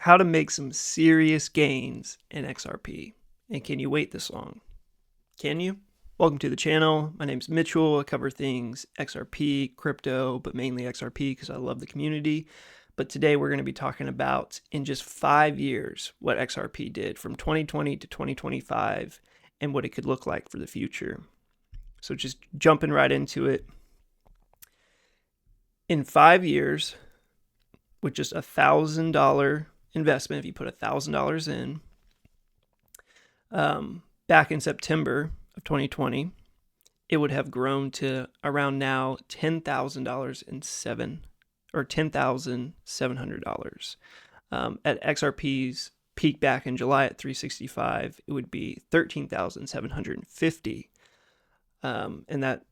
how to make some serious gains in XRP. And can you wait this long? Can you? Welcome to the channel. My name's Mitchell. I cover things XRP, crypto, but mainly XRP because I love the community. But today we're going to be talking about in just 5 years what XRP did from 2020 to 2025 and what it could look like for the future. So just jumping right into it. In 5 years, with just $1,000 investment, if you put $1,000 in, back in September of 2020, it would have grown to around now $10,700. At XRP's peak back in July at 365, it would be 13,750. And that,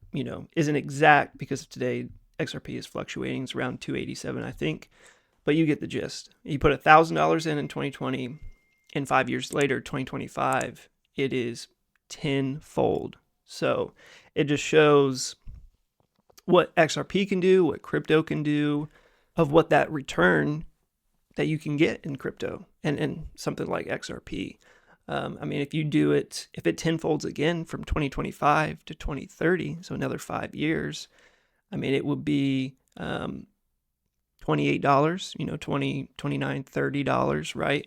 isn't exact because today XRP is fluctuating. It's around 287, I think. But you get the gist. You put $1,000 in 2020, and 5 years later, 2025, it is tenfold. So it just shows what XRP can do, what crypto can do, of what that return that you can get in crypto and something like XRP. If you do it, if it tenfolds again from 2025 to 2030, so another 5 years, it would be $28, $20, $29, $30, right?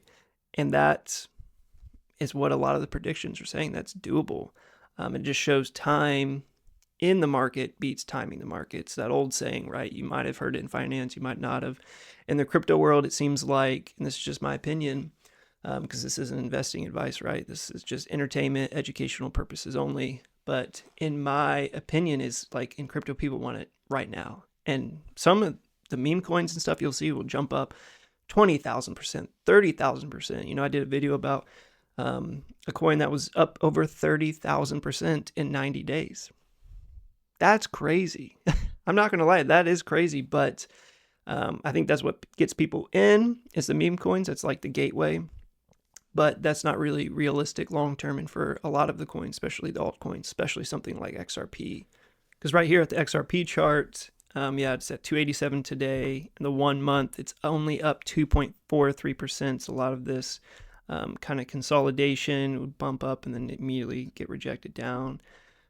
And that is what a lot of the predictions are saying. That's doable. It just shows time in the market beats timing the market. It's that old saying, right? You might have heard it in finance, you might not have. In the crypto world, it seems like, and this is just my opinion, because this isn't investing advice, right? This is just entertainment, educational purposes only. But in my opinion, is like in crypto, people want it right now. And some of the meme coins and stuff you'll see will jump up 20,000%, 30,000%. I did a video about a coin that was up over 30,000% in 90 days. That's crazy. I'm not going to lie, that is crazy, but I think that's what gets people in is the meme coins. That's like the gateway, but that's not really realistic long-term. And for a lot of the coins, especially the altcoins, especially something like XRP, because right here at the XRP chart, it's at 287 today. In the 1 month, it's only up 2.43%. So a lot of this kind of consolidation would bump up and then immediately get rejected down.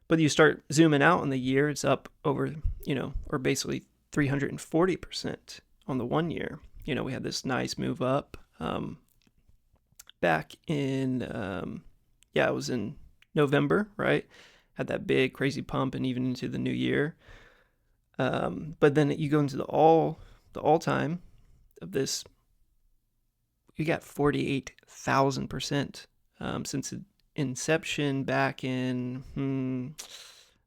But you start zooming out in the year, it's up over, or basically 340% on the 1 year. We had this nice move up back in, it was in November, right? Had that big crazy pump and even into the new year. But then you go into the all time of this, you got 48,000% since inception back in,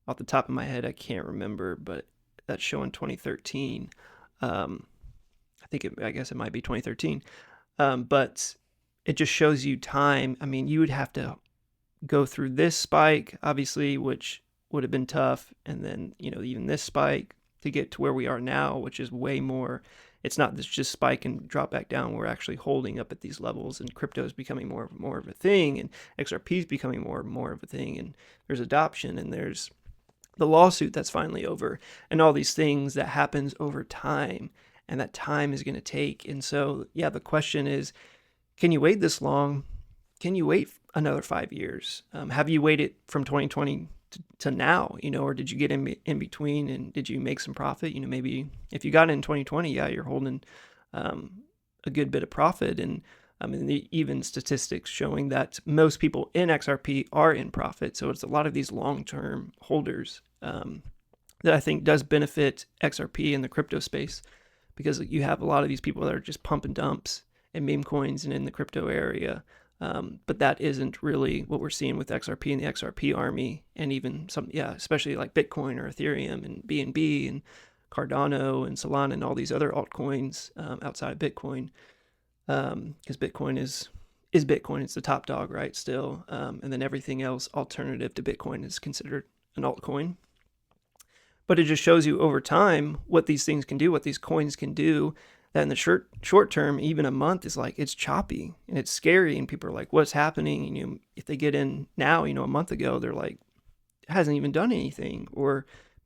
off the top of my head, I can't remember, but that's showing 2013. I guess it might be 2013. But it just shows you time. You would have to go through this spike, obviously, which would have been tough. And then, even this spike to get to where we are now, which is way more. It's not this just spike and drop back down. We're actually holding up at these levels, and crypto is becoming more of a thing, and XRP is becoming more of a thing, and there's adoption, and there's the lawsuit that's finally over, and all these things that happens over time, and that time is going to take. And so, the question is, can you wait this long? Can you wait another 5 years? Have you waited from 2020 to now, or did you get in between and did you make some profit? Maybe if you got in 2020, you're holding a good bit of profit. And even statistics showing that most people in XRP are in profit. So it's a lot of these long-term holders that I think does benefit XRP in the crypto space, because you have a lot of these people that are just pumping dumps and meme coins and in the crypto area. But that isn't really what we're seeing with XRP and the XRP army, and even some, especially like Bitcoin or Ethereum and BNB and Cardano and Solana and all these other altcoins outside of Bitcoin, because Bitcoin is Bitcoin. It's the top dog, right? Still, and then everything else alternative to Bitcoin is considered an altcoin. But it just shows you over time what these things can do, what these coins can do. That in the short term, even a month is like, it's choppy and it's scary, and people are like, what's happening? And if they get in now, a month ago, they're like, it hasn't even done anything.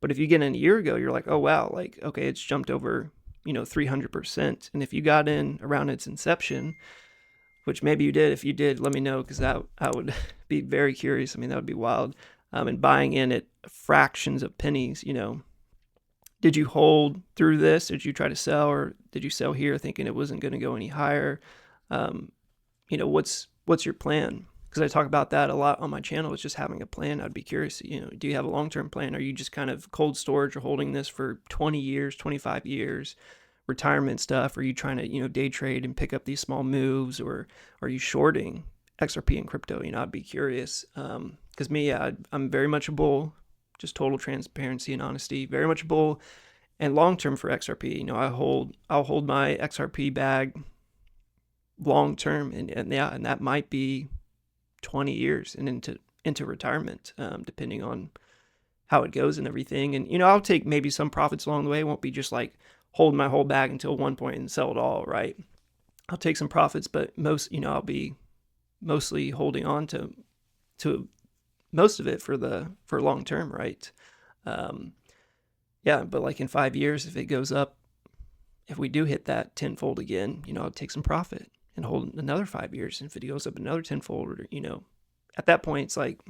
But if you get in a year ago, you're like, oh wow, like, okay, it's jumped over 300%. And if you got in around its inception, which maybe you did, if you did, let me know, because I would be very curious. I mean, that would be wild. And buying in at fractions of pennies, did you hold through this? Did you try to sell, or did you sell here thinking it wasn't going to go any higher? What's your plan? Because I talk about that a lot on my channel. It's just having a plan. I'd be curious, do you have a long-term plan? Are you just kind of cold storage or holding this for 20 years, 25 years, retirement stuff? Are you trying to, day trade and pick up these small moves, or are you shorting XRP and crypto? I'd be curious. Because me, I'm very much a bull, just total transparency and honesty, very much a bull. And long-term for XRP, I'll hold my XRP bag long-term, and that might be 20 years and into retirement, depending on how it goes and everything. And I'll take maybe some profits along the way. It won't be just like hold my whole bag until one point and sell it all, right? I'll take some profits, but I'll be mostly holding on to most of it for long term, right? But like in 5 years, if it goes up, if we do hit that tenfold again, I'll take some profit and hold another 5 years. And if it goes up another tenfold, or, at that point, it's like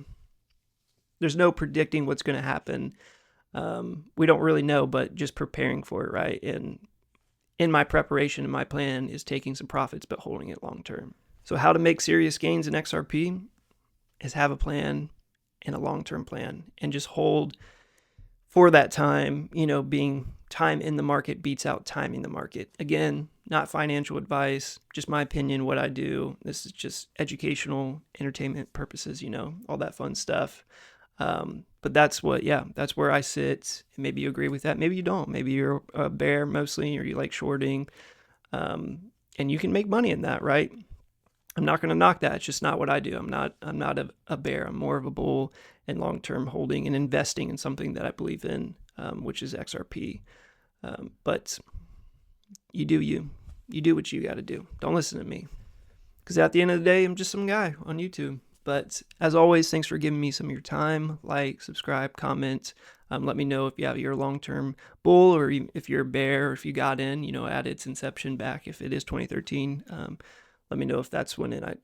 there's no predicting what's going to happen. We don't really know, but just preparing for it, right? And in my preparation and my plan is taking some profits, but holding it long term. So how to make serious gains in XRP is have a plan and a long-term plan, and just hold for that time, being time in the market beats out timing the market. Again, not financial advice, just my opinion, what I do. This is just educational, entertainment purposes, all that fun stuff. But that's where I sit. Maybe you agree with that. Maybe you don't. Maybe you're a bear mostly, or you like shorting. And you can make money in that, right? I'm not going to knock that. It's just not what I do. I'm not a bear. I'm more of a bull, and long-term holding and investing in something that I believe in, which is XRP. But you do what you got to do. Don't listen to me, because at the end of the day, I'm just some guy on YouTube. But as always, thanks for giving me some of your time. Like, subscribe, comment. Let me know if you're a long-term bull, or if you're a bear, or if you got in, at its inception back, if it is 2013. Let me know if that's when I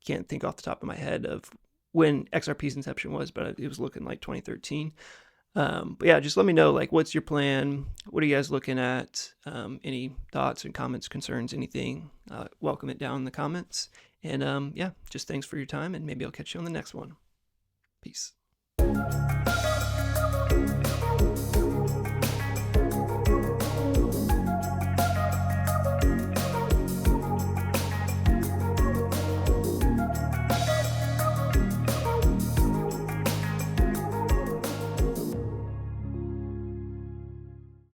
can't think off the top of my head of when XRP's inception was, but it was looking like 2013. But yeah, just let me know, like, what's your plan? What are you guys looking at? Any thoughts and comments, concerns, anything? Welcome it down in the comments. And just thanks for your time, and maybe I'll catch you on the next one. Peace.